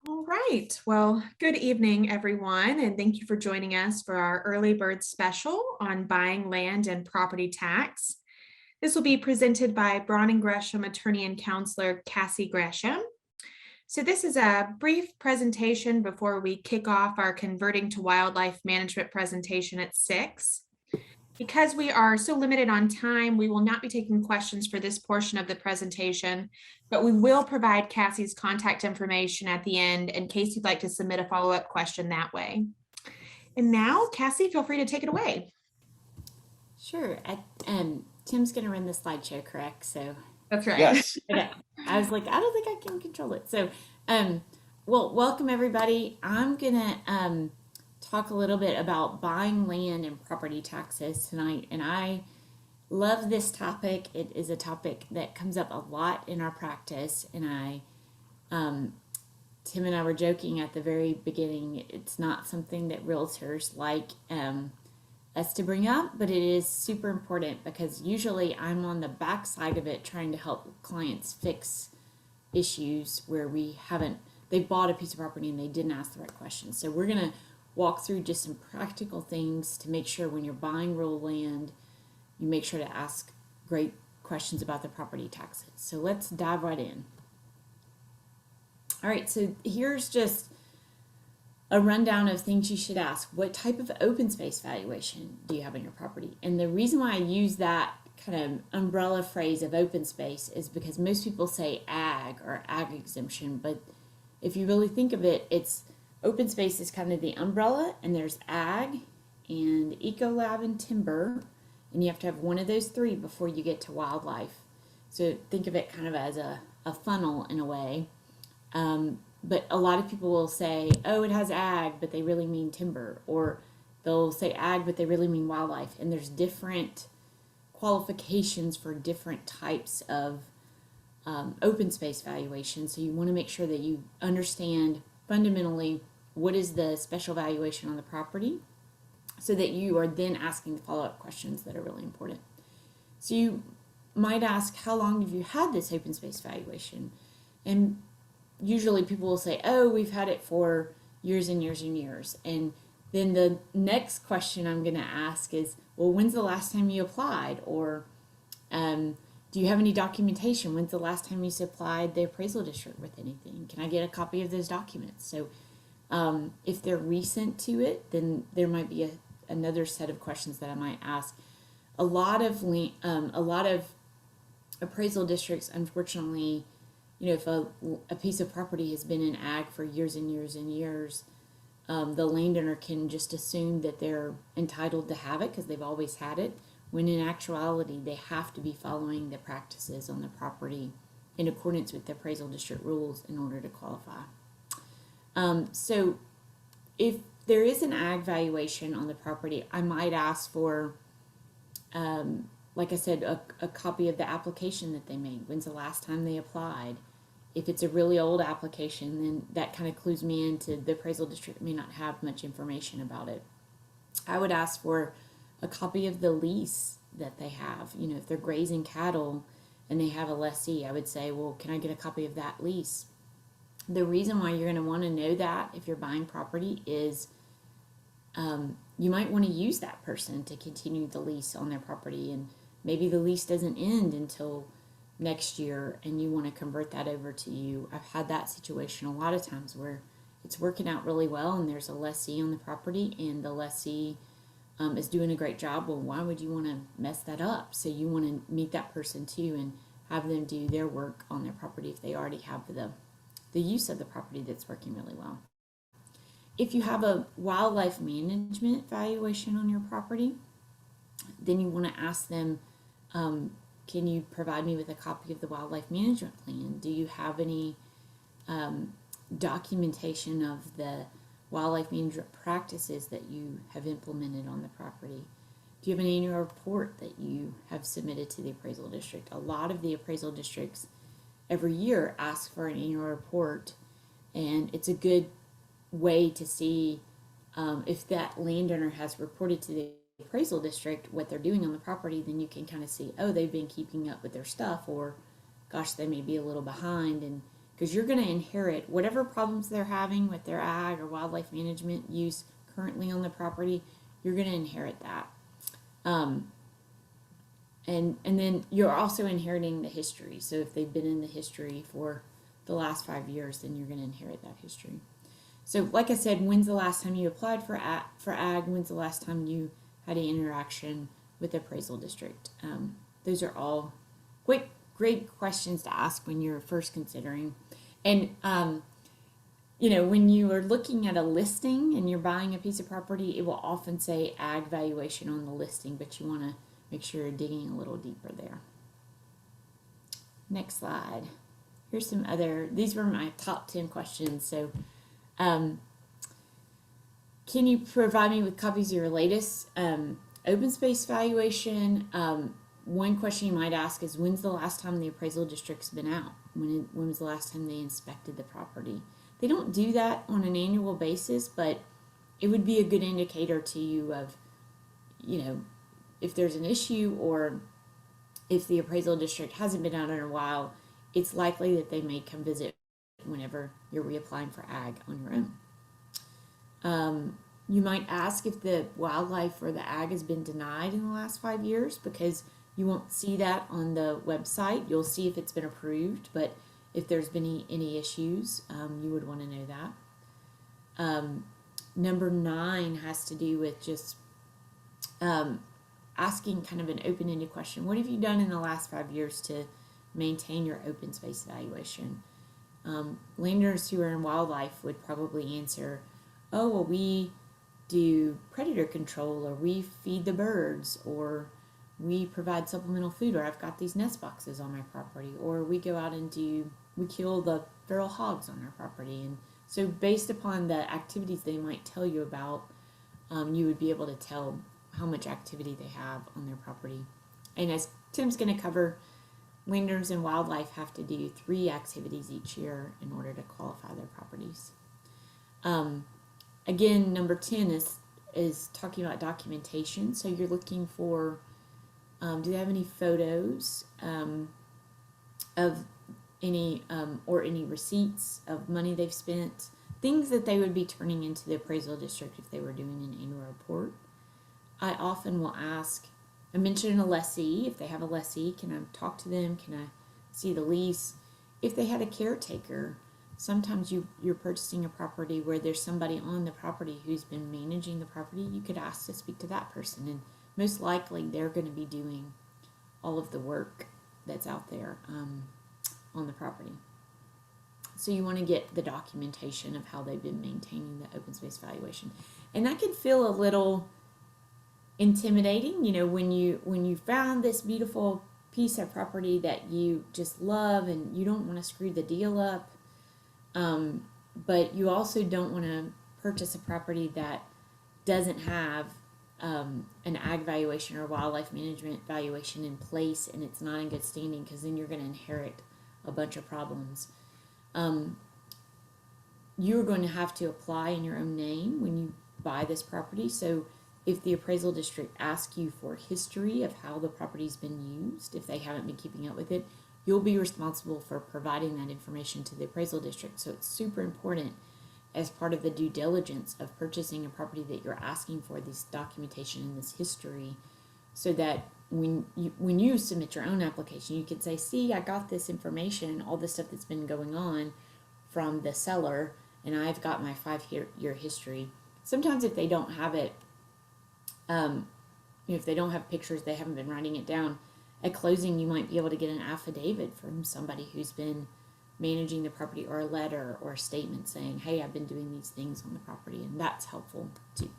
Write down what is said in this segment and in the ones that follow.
All right. Well, good evening, everyone, and thank you for joining us for our early bird special on buying land and property tax. This will be presented by Braun Gresham Attorney and Counselor Cassie Gresham. So this is a brief presentation before we kick off our Converting to Wildlife Management presentation at 6. Because we are so limited on time, we will not be taking questions for this portion of the presentation, but we will provide Cassie's contact information at the end in case you'd like to submit a follow-up question that way. And now, Cassie, feel free to take it away. Sure. Tim's going to run the slideshow, correct? So, That's right. Yes. okay. I was like, I don't think I can control it. So, well, welcome everybody. I'm going to talk a little bit about buying land and property taxes tonight. And I love this topic. It is a topic that comes up a lot in our practice. And Tim and I were joking at the very beginning. It's not something that realtors like us to bring up, but it is super important because usually I'm on the back side of it trying to help clients fix issues where they've bought a piece of property and they didn't ask the right questions. So we're going to walk through just some practical things to make sure when you're buying rural land, you make sure to ask great questions about the property taxes. So let's dive right in. All right, so here's just a rundown of things you should ask. What type of open space valuation do you have on your property? And the reason why I use that kind of umbrella phrase of open space is because most people say ag or ag exemption, but if you really think of it, it's open space is kind of the umbrella, and there's ag and ecolab and timber, and you have to have one of those three before you get to wildlife. So think of it kind of as a funnel in a way. But a lot of people will say, oh, it has ag, but they really mean timber. Or they'll say ag, but they really mean wildlife. And there's different qualifications for different types of open space valuation. So you want to make sure that you understand fundamentally what is the special valuation on the property so that you are then asking the follow-up questions that are really important. So you might ask, how long have you had this open space valuation? And usually people will say, oh, we've had it for years and years and years. And then the next question I'm going to ask is, well, when's the last time you applied? Or do you have any documentation? When's the last time you supplied the appraisal district with anything? Can I get a copy of those documents? So if they're recent to it, then there might be another set of questions that I might ask. A lot of appraisal districts, unfortunately, if a piece of property has been in ag for years and years and years, the landowner can just assume that they're entitled to have it because they've always had it, when in actuality they have to be following the practices on the property in accordance with the appraisal district rules in order to qualify. So if there is an ag valuation on the property, I might ask for, like I said, a copy of the application that they made. When's the last time they applied? If it's a really old application, then that kind of clues me into the appraisal district may not have much information about it. I would ask for a copy of the lease that they have. If they're grazing cattle and they have a lessee, I would say, well, can I get a copy of that lease? The reason why you're going to want to know that if you're buying property is you might want to use that person to continue the lease on their property, and maybe the lease doesn't end until next year and you want to convert that over to you. I've had that situation a lot of times where it's working out really well and there's a lessee on the property and the lessee is doing a great job. Well, why would you want to mess that up? So you want to meet that person too and have them do their work on their property if they already have the use of the property that's working really well. If you have a wildlife management valuation on your property, then you want to ask them, can you provide me with a copy of the wildlife management plan? Do you have any documentation of the wildlife management practices that you have implemented on the property? Do you have an annual report that you have submitted to the appraisal district? A lot of the appraisal districts every year ask for an annual report, and it's a good way to see if that landowner has reported to the appraisal district what they're doing on the property. Then you can kind of see, oh, they've been keeping up with their stuff, or gosh, they may be a little behind, and because you're going to inherit whatever problems they're having with their ag or wildlife management use currently on the property. You're going to inherit that. And then you're also inheriting the history. So if they've been in the history for the last 5 years, then you're going to inherit that history. So like I said, when's the last time you applied for ag? When's the last time you had an interaction with the appraisal district? Those are all great questions to ask when you're first considering. And when you are looking at a listing and you're buying a piece of property, it will often say ag valuation on the listing, but you want to make sure you're digging a little deeper there. Next slide. Here's some these were my top 10 questions. So can you provide me with copies of your latest open space valuation? One question you might ask is, when's the last time the appraisal district's been out? When was the last time they inspected the property? They don't do that on an annual basis, but it would be a good indicator to you of, if there's an issue, or if the appraisal district hasn't been out in a while, it's likely that they may come visit whenever you're reapplying for ag on your own. You might ask if the wildlife or the ag has been denied in the last 5 years, because you won't see that on the website. You'll see if it's been approved, but if there's been any issues, you would want to know that. Number 9 has to do with just asking kind of an open-ended question. What have you done in the last 5 years to maintain your open space valuation? Landowners who are in wildlife would probably answer, oh, well, we do predator control, or we feed the birds, or we provide supplemental food, or I've got these nest boxes on my property, or we go out and we kill the feral hogs on our property. And so based upon the activities they might tell you about, you would be able to tell how much activity they have on their property. And as Tim's going to cover, landowners and wildlife have to do 3 activities each year in order to qualify their properties. Again, number 10 is talking about documentation. So you're looking for, do they have any photos of any or any receipts of money they've spent, things that they would be turning into the appraisal district if they were doing an annual report. I often will ask, I mentioned a lessee. If they have a lessee, can I talk to them? Can I see the lease? If they had a caretaker, sometimes you're purchasing a property where there's somebody on the property who's been managing the property. You could ask to speak to that person, and most likely they're going to be doing all of the work that's out there on the property. So you want to get the documentation of how they've been maintaining the open space valuation. And that can feel a little intimidating, when you found this beautiful piece of property that you just love, and you don't want to screw the deal up, but you also don't want to purchase a property that doesn't have an ag valuation or wildlife management valuation in place, and it's not in good standing, because then you're going to inherit a bunch of problems. You're going to have to apply in your own name when you buy this property. So if the appraisal district asks you for history of how the property's been used, if they haven't been keeping up with it, you'll be responsible for providing that information to the appraisal district. So it's super important as part of the due diligence of purchasing a property that you're asking for this documentation and this history, so that when you submit your own application, you can say, see, I got this information, all this stuff that's been going on from the seller, and I've got my 5-year history. Sometimes if they don't have it, if they don't have pictures, they haven't been writing it down, at closing you might be able to get an affidavit from somebody who's been managing the property, or a letter or a statement saying, hey, I've been doing these things on the property, and that's helpful too.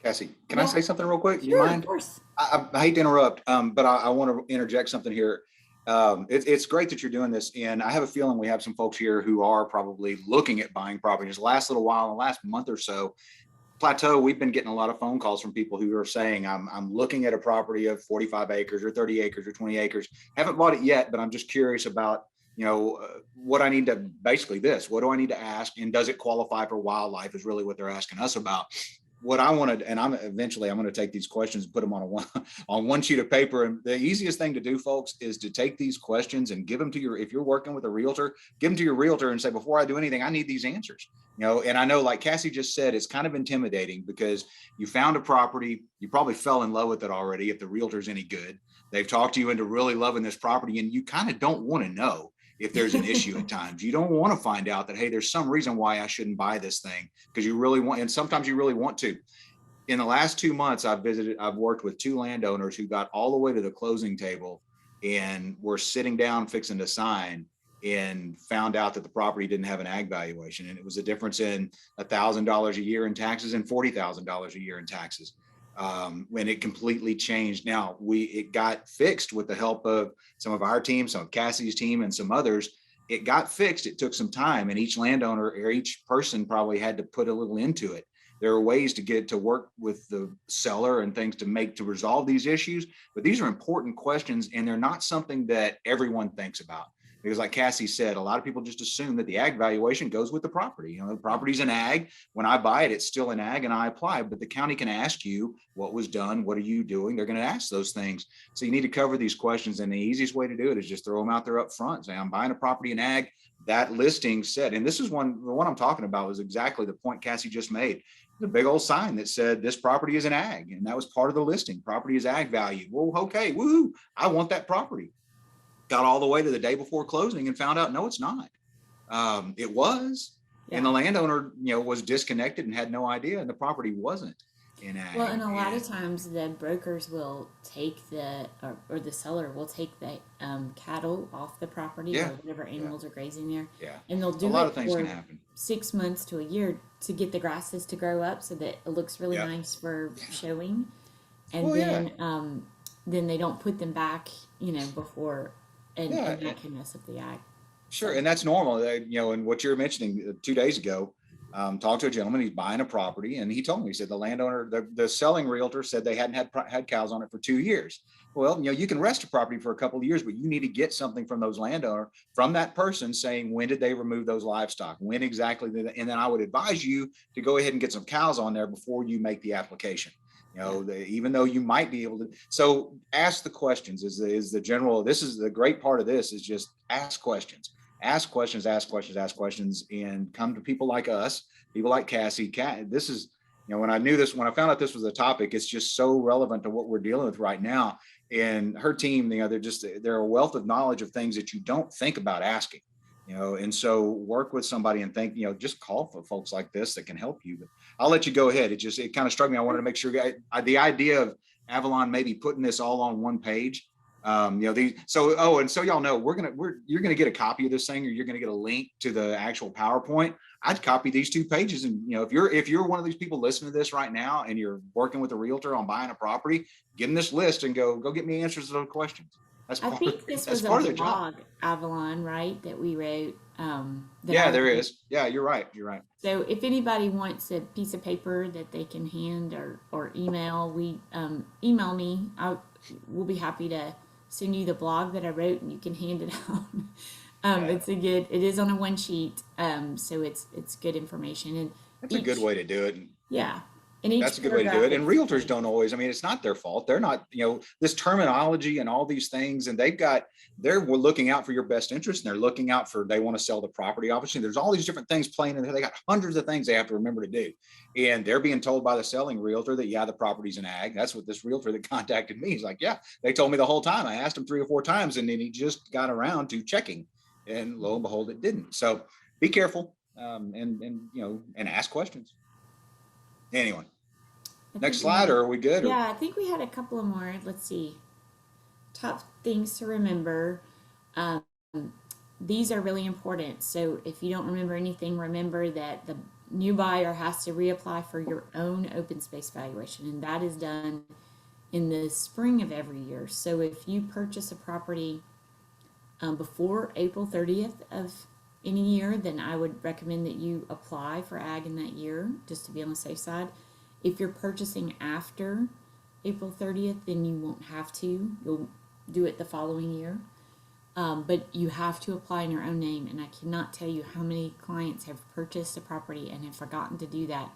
Cassie, can I say something real quick? Sure, You mind? Of course. I hate to interrupt, but I want to interject something here. It's great that you're doing this, and I have a feeling we have some folks here who are probably looking at buying properties. The last little while, the last month or so, Plateau, we've been getting a lot of phone calls from people who are saying, I'm looking at a property of 45 acres or 30 acres or 20 acres. Haven't bought it yet, but I'm just curious about, what I need to, what do I need to ask? And does it qualify for wildlife is really what they're asking us about. what I wanted, and I'm going to take these questions, put them on on one sheet of paper. And the easiest thing to do, folks, is to take these questions and give them to if you're working with a realtor, give them to your realtor and say, before I do anything, I need these answers. And I know, like Cassie just said, it's kind of intimidating because you found a property, you probably fell in love with it already. If the realtor's any good, they've talked to you into really loving this property, and you kind of don't want to know if there's an issue at times. You don't want to find out that, hey, there's some reason why I shouldn't buy this thing, because you really want, and sometimes you really want to. In the last 2 months, I've worked with 2 landowners who got all the way to the closing table and were sitting down fixing to sign, and found out that the property didn't have an ag valuation. And it was a difference in $1,000 a year in taxes and $40,000 a year in taxes. When it completely changed. Now it got fixed with the help of some of our team, some of Cassie's team, and some others. It got fixed. It took some time, and each landowner or each person probably had to put a little into it. There are ways to get to work with the seller and things to resolve these issues, but these are important questions, and they're not something that everyone thinks about. Because like Cassie said, a lot of people just assume that the ag valuation goes with the property. The property's an ag. When I buy it, it's still an ag and I apply, but the county can ask you what was done. What are you doing? They're going to ask those things. So you need to cover these questions. And the easiest way to do it is just throw them out there up front. Say, I'm buying a property in ag. That listing said, and this is the one I'm talking about was exactly the point Cassie just made. The big old sign that said this property is an ag. And that was part of the listing. Property is ag value. Well, okay, woo, I want that property. Got all the way to the day before closing and found out, no, it's not. It was, and the landowner, was disconnected and had no idea, and the property wasn't in ag. Well, and a lot of times the brokers will take or the seller will take the cattle off the property or whatever animals are grazing there. Yeah. And they'll do a lot it of things for can happen. 6 months to a year to get the grasses to grow up so that it looks really nice for showing. And then they don't put them back, before. And that can mess up the ag. Sure, and that's normal. And what you're mentioning 2 days ago, talked to a gentleman. He's buying a property, and he told me, he said the landowner, the selling realtor said they hadn't had cows on it for 2 years. Well, you can rest a property for a couple of years, but you need to get something from from that person saying, when did they remove those livestock? When exactly? And then I would advise you to go ahead and get some cows on there before you make the application. Even though you might be able to, so ask the questions is the general, this is the great part of this, is just ask questions, and come to people like us, people like Cassie. This is, when I found out this was a topic, it's just so relevant to what we're dealing with right now. And her team, they're a wealth of knowledge of things that you don't think about asking. And so work with somebody and think, just call for folks like this that can help you. But I'll let you go ahead. It kind of struck me. I wanted to make sure the idea of Avalon maybe putting this all on one page. And so y'all know, you're going to get a copy of this thing, or you're going to get a link to the actual PowerPoint. I'd copy these 2 pages. And, if you're one of these people listening to this right now and you're working with a realtor on buying a property, get in this list and go get me answers to those questions. I think this was a blog, Avalon, right, that we wrote. There is. Yeah, you're right. So if anybody wants a piece of paper that they can hand or email, email me. We'll be happy to send you the blog that I wrote, and you can hand it out. It is on a one sheet, so it's good information. And that's a good way to do it. Yeah. That's a good way to do it. And realtors don't always, it's not their fault. They're not, this terminology and all these things, and they're looking out for your best interest, and they're looking out they want to sell the property. Obviously, there's all these different things playing in there. They got hundreds of things they have to remember to do. And they're being told by the selling realtor that, the property's an ag. That's what this realtor that contacted me, he's like, they told me the whole time. I asked him 3 or 4 times, and then he just got around to checking, and lo and behold, it didn't. So be careful, and ask questions. Anyway. Next slide, or are we good? Yeah, I think we had a couple of more. Let's see. Top things to remember. These are really important. So if you don't remember anything, remember that the new buyer has to reapply for your own open space valuation, and that is done in the spring of every year. So if you purchase a property before April 30th of any year, then I would recommend that you apply for ag in that year, just to be on the safe side. If you're purchasing after April 30th, then you won't have to. You'll do it the following year. But you have to apply in your own name. And I cannot tell you how many clients have purchased a property and have forgotten to do that.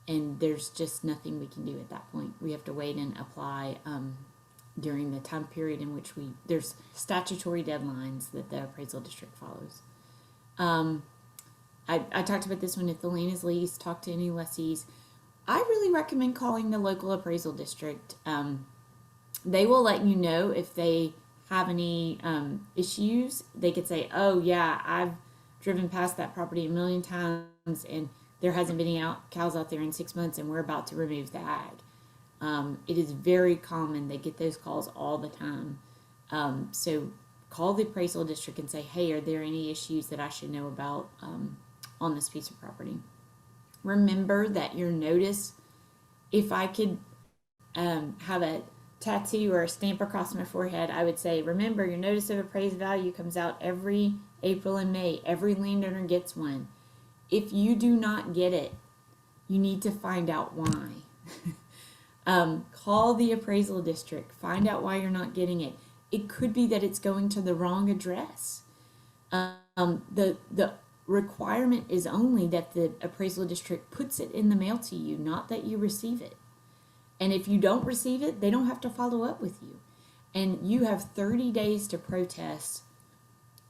and there's just nothing we can do at that point. We have to wait and apply during the time period in which there's statutory deadlines that the appraisal district follows. I talked about this one. If the land is leased, talk to any lessees. I really recommend calling the local appraisal district. They will let you know if they have any issues. They could say, oh yeah, I've driven past that property a million times and there hasn't been any cows out there in 6 months and we're about to remove the ag. It is very common. They get those calls all the time. So call the appraisal district and say, hey, are there any issues that I should know about on this piece of property? Remember that your notice, if I could have a tattoo or a stamp across my forehead, I would say, remember, your notice of appraised value comes out every April and May. Every landowner gets one. If you do not get it, you need to find out why. Call the appraisal district. Find out why you're not getting it. It could be that it's going to the wrong address. The requirement is only that the appraisal district puts it in the mail to you, not that you receive it. And if you don't receive it, they don't have to follow up with you. And you have 30 days to protest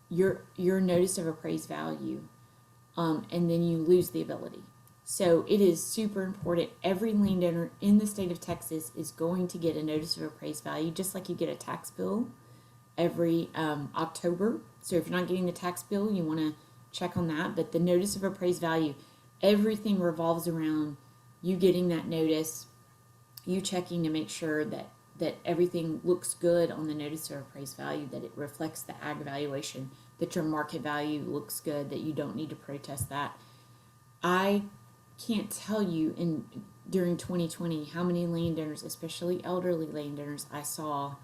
your notice of appraised value, and then you lose the ability. So it is super important. Every landowner in the state of Texas is going to get a notice of appraised value, just like you get a tax bill every October. So if you're not getting the tax bill, you want to check on that. But the notice of appraised value, everything revolves around you getting that notice, you checking to make sure that everything looks good on the notice of appraised value, that it reflects the ag valuation, that your market value looks good, that you don't need to protest that. I can't tell you during 2020 how many landowners, especially elderly landowners, I saw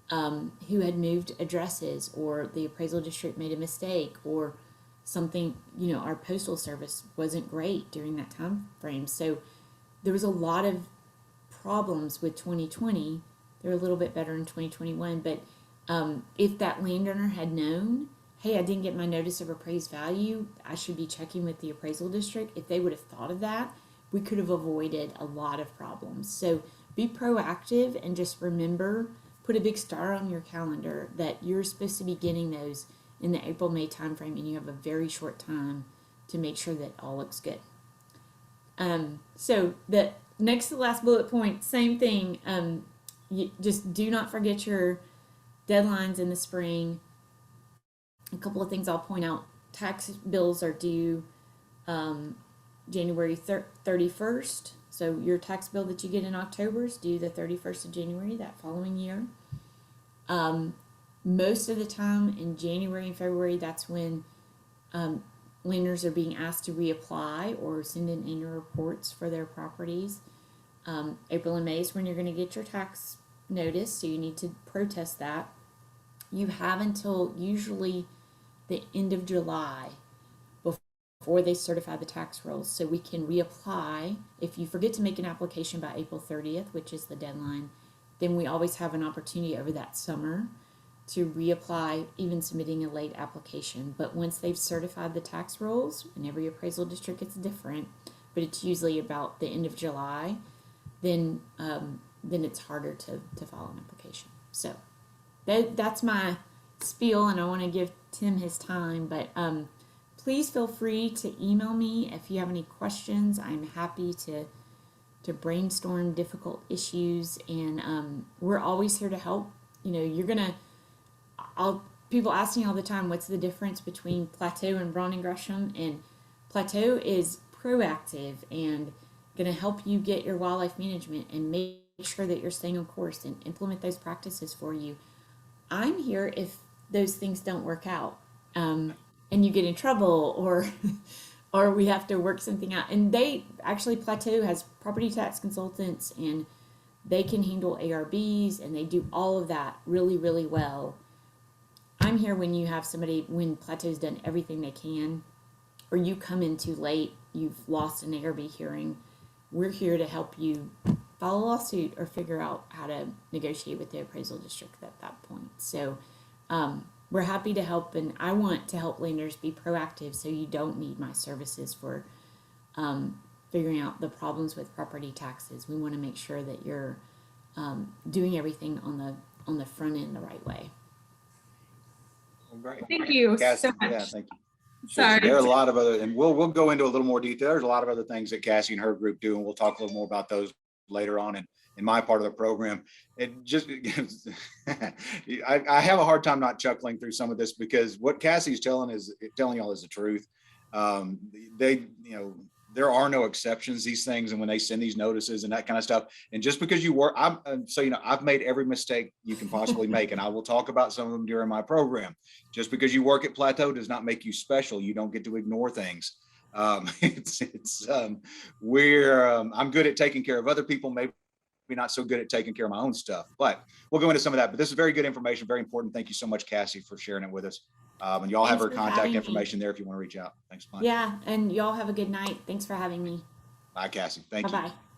who had moved addresses, or the appraisal district made a mistake, or something, our postal service wasn't great during that time frame. So there was a lot of problems with 2020. They're a little bit better in 2021, but if that landowner had known, hey, I didn't get my notice of appraised value, I should be checking with the appraisal district, if they would have thought of that, we could have avoided a lot of problems. So be proactive and just remember, put a big star on your calendar that you're supposed to be getting those in the April-May timeframe, and you have a very short time to make sure that all looks good. So the next to the last bullet point, same thing. You just do not forget your deadlines in the spring. A couple of things I'll point out. Tax bills are due January 31st. So your tax bill that you get in October is due the 31st of January that following year. Most of the time in January and February, that's when lenders are being asked to reapply or send in annual reports for their properties. April and May is when you're going to get your tax notice, so you need to protest that. You have until usually the end of July before they certify the tax rolls, so we can reapply. If you forget to make an application by April 30th, which is the deadline, then we always have an opportunity over that summer to reapply, even submitting a late application. But once they've certified the tax rolls, and every appraisal district gets different, but it's usually about the end of July, then it's harder to file an application. So that's my spiel, and I want to give Tim his time, but please feel free to email me if you have any questions. I'm happy to brainstorm difficult issues, and we're always here to help. People ask me all the time, what's the difference between Plateau and Braun and Gresham? And Plateau is proactive and going to help you get your wildlife management and make sure that you're staying on course and implement those practices for you. I'm here if those things don't work out, and you get in trouble, or we have to work something out. And Plateau has property tax consultants, and they can handle ARBs, and they do all of that really, really well. I'm here when Plateau's done everything they can, or you come in too late, you've lost an ARB hearing. We're here to help you file a lawsuit or figure out how to negotiate with the appraisal district at that point. So we're happy to help, and I want to help landowners be proactive so you don't need my services for figuring out the problems with property taxes. We want to make sure that you're doing everything on the front end the right way. Well, great. Thank you Cassie, so much. yeah, thank you. Sorry. There are a lot of other, and we'll go into a little more detail. There's a lot of other things that Cassie and her group do, and we'll talk a little more about those later on in my part of the program. It just, I have a hard time not chuckling through some of this, because what Cassie's telling y'all is the truth. There are no exceptions, these things, and when they send these notices and that kind of stuff, and just because you work, I've made every mistake you can possibly make, and I will talk about some of them during my program. Just because you work at Plateau does not make you special. You don't get to ignore things. I'm good at taking care of other people, maybe not so good at taking care of my own stuff, but we'll go into some of that. But this is very good information, very important. Thank you so much, Cassie, for sharing it with us. And y'all have her contact information there if you want to reach out. Thanks much. Yeah, and y'all have a good night. Thanks for having me. Bye, Cassie. Thank you. Bye-bye.